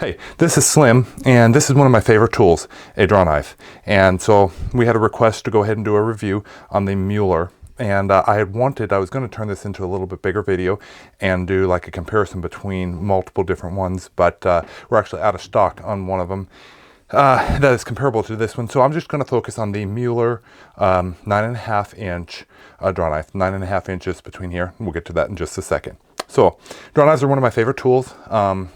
Hey, this is Slim, and this is one of my favorite tools, a draw knife. And so we had a request to go ahead and do a review on the Mueller. And I was going to turn this into a little bit bigger video and do like a comparison between multiple different ones, but we're actually out of stock on one of them that is comparable to this one. So I'm just going to focus on the Mueller 9.5 inch draw knife, 9.5 inches between here. We'll get to that in just a second. So draw knives are one of my favorite tools.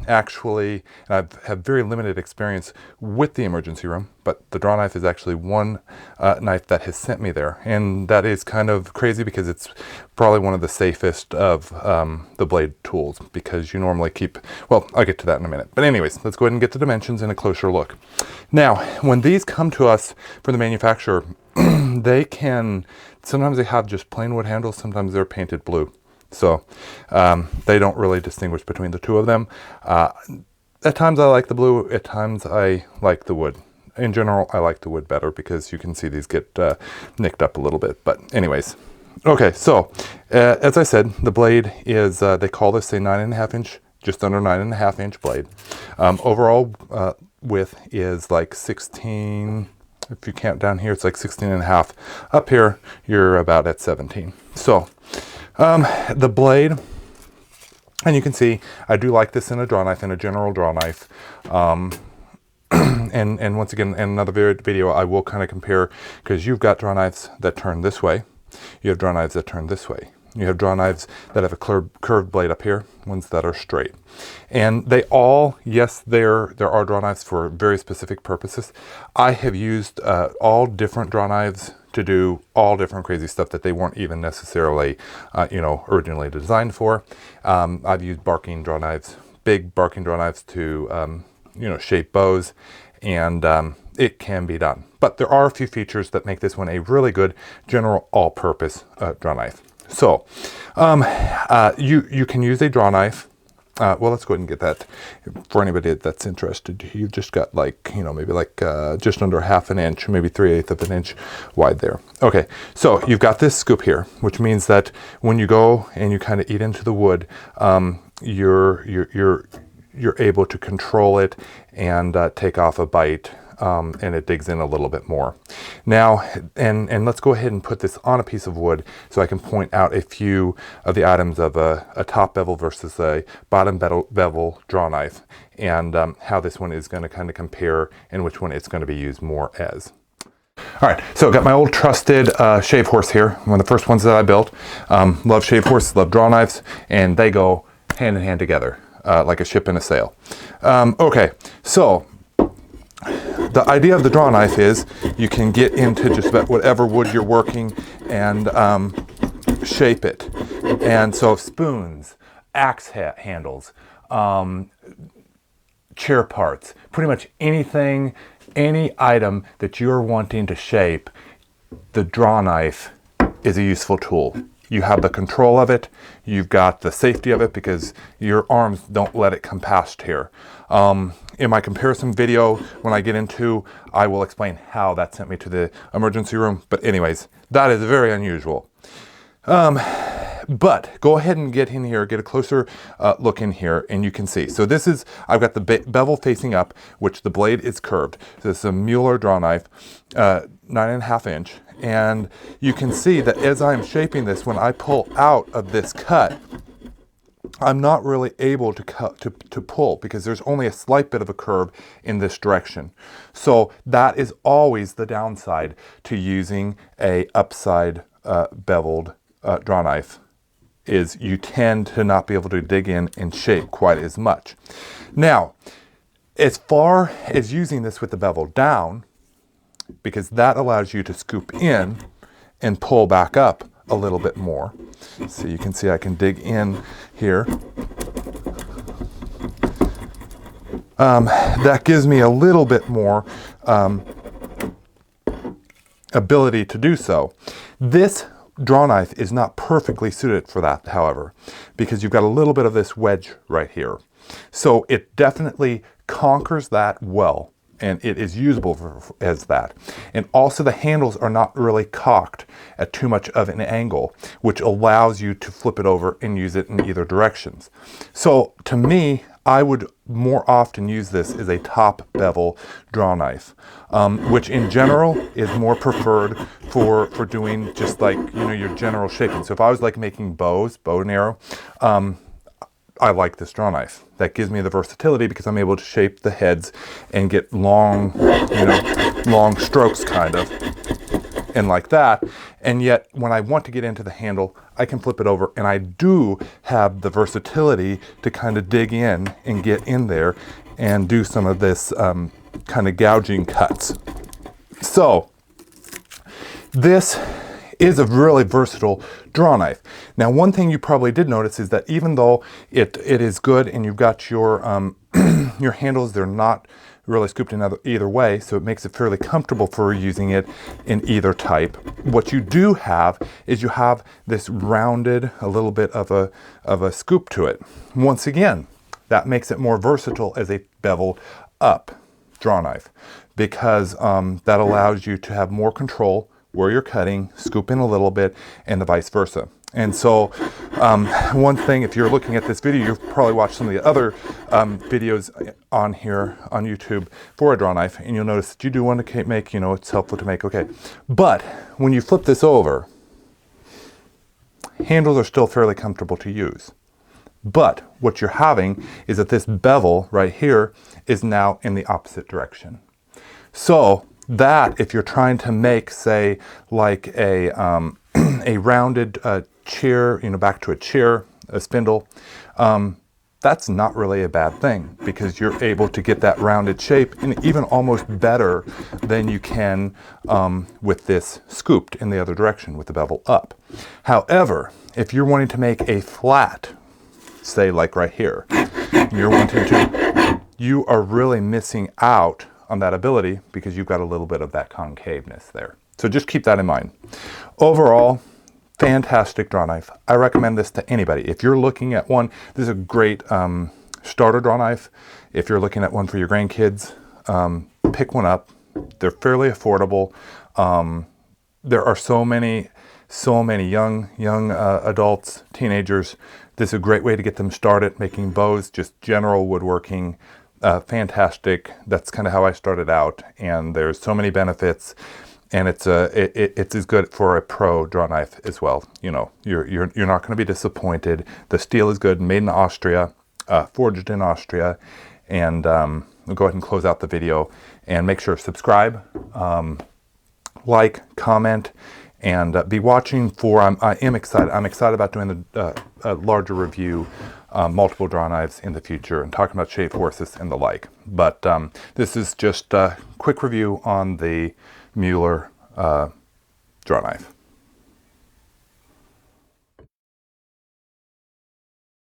Actually, I have very limited experience with the emergency room, but the draw knife is actually one knife that has sent me there. And that is kind of crazy because it's probably one of the safest of the blade tools, because you normally keep, well, I'll get to that in a minute. But anyways, let's go ahead and get the dimensions and a closer look. Now, when these come to us from the manufacturer, sometimes they have just plain wood handles, sometimes they're painted blue. So they don't really distinguish between the two of them. At times I like the blue, at times I like the wood. In general, I like the wood better because you can see these get nicked up a little bit. But anyways, okay, so as I said, the blade is, they call this a 9.5 inch, just under 9.5 inch blade. Overall width is like 16, if you count down here, it's like 16.5. Up here, you're about at 17. So the blade, and you can see I do like this in a draw knife, in a general draw knife. And once again, in another video, I will kind of compare, because you've got draw knives that turn this way. You have draw knives that turn this way. You have draw knives that have a curved blade up here, ones that are straight. And they all, yes, there are draw knives for very specific purposes. I have used all different draw knives to do all different crazy stuff that they weren't even necessarily, originally designed for. I've used barking draw knives, big barking draw knives to, shape bows, and it can be done. But there are a few features that make this one a really good general all-purpose draw knife. So you can use a draw knife. Well, let's go ahead and get that for anybody that's interested. You've just got maybe just under 1/2 inch, maybe 3/8 of an inch wide there. Okay, so you've got this scoop here, which means that when you go and you kind of eat into the wood, you're able to control it and take off a bite. And it digs in a little bit more. Now, and let's go ahead and put this on a piece of wood so I can point out a few of the items of a top bevel versus a bottom bevel draw knife, and how this one is going to kind of compare and which one it's going to be used more as. All right, so I've got my old trusted shave horse here, one of the first ones that I built. Love shave horses, love draw knives, and they go hand in hand together like a ship and a sail. Okay, so the idea of the draw knife is you can get into just about whatever wood you're working and shape it. And so spoons, axe handles, chair parts, pretty much anything, any item that you're wanting to shape, the draw knife is a useful tool. You have the control of it, you've got the safety of it because your arms don't let it come past here. In my comparison video, when I get into, I will explain how that sent me to the emergency room. But anyways, that is very unusual. But go ahead and get in here, get a closer look in here, and you can see. So this is, I've got the bevel facing up, which the blade is curved. So this is a Mueller draw knife, 9.5 inch. And you can see that as I'm shaping this, when I pull out of this cut, I'm not really able to pull because there's only a slight bit of a curve in this direction. So that is always the downside to using a upside beveled draw knife, is you tend to not be able to dig in and shape quite as much. Now, as far as using this with the bevel down, because that allows you to scoop in and pull back up a little bit more. So you can see I can dig in here. That gives me a little bit more ability to do so. This draw knife is not perfectly suited for that, however, because you've got a little bit of this wedge right here. So it definitely conquers that well, and it is usable as that. And also the handles are not really cocked at too much of an angle, which allows you to flip it over and use it in either directions. So to me, I would more often use this as a top bevel draw knife, which in general is more preferred for doing just like, you know, your general shaping. So if I was like making bows, bow and arrow, I like this draw knife. That gives me the versatility because I'm able to shape the heads and get long, you know, long strokes kind of, and like that. And yet when I want to get into the handle, I can flip it over, and I do have the versatility to kind of dig in and get in there and do some of this kind of gouging cuts. So this is a really versatile draw knife. Now, one thing you probably did notice is that even though it is good and you've got your your handles, they're not really scooped in either way, so it makes it fairly comfortable for using it in either type. What you do have is you have this rounded, a little bit of a scoop to it. Once again, that makes it more versatile as a bevel up draw knife, because that allows you to have more control where you're cutting, scoop in a little bit, and the vice versa. And so one thing, if you're looking at this video, you've probably watched some of the other videos on here on YouTube for a draw knife, and you'll notice that you do want to make, you know, it's helpful to make, okay. But when you flip this over, handles are still fairly comfortable to use. But what you're having is that this bevel right here is now in the opposite direction. So that if you're trying to make, say, like a rounded chair, you know, back to a chair, a spindle, that's not really a bad thing, because you're able to get that rounded shape, and even almost better than you can with this scooped in the other direction with the bevel up. However, if you're wanting to make a flat, say like right here, you're wanting to, you are really missing out on that ability because you've got a little bit of that concaveness there. So just keep that in mind. Overall, fantastic draw knife. I recommend this to anybody. If you're looking at one, this is a great starter draw knife. If you're looking at one for your grandkids, pick one up. They're fairly affordable. There are so many young adults, teenagers. This is a great way to get them started making bows, just general woodworking. Fantastic. That's kind of how I started out, and there's so many benefits, and it's as good for a pro draw knife as well. You know, you're not going to be disappointed. The steel is good, made in Austria, forged in Austria, and we'll go ahead and close out the video, and make sure to subscribe, like, comment, and be watching for. I am excited. I'm excited about doing a larger review. Multiple draw knives in the future, and talking about shaped horses and the like. But this is just a quick review on the Mueller draw knife.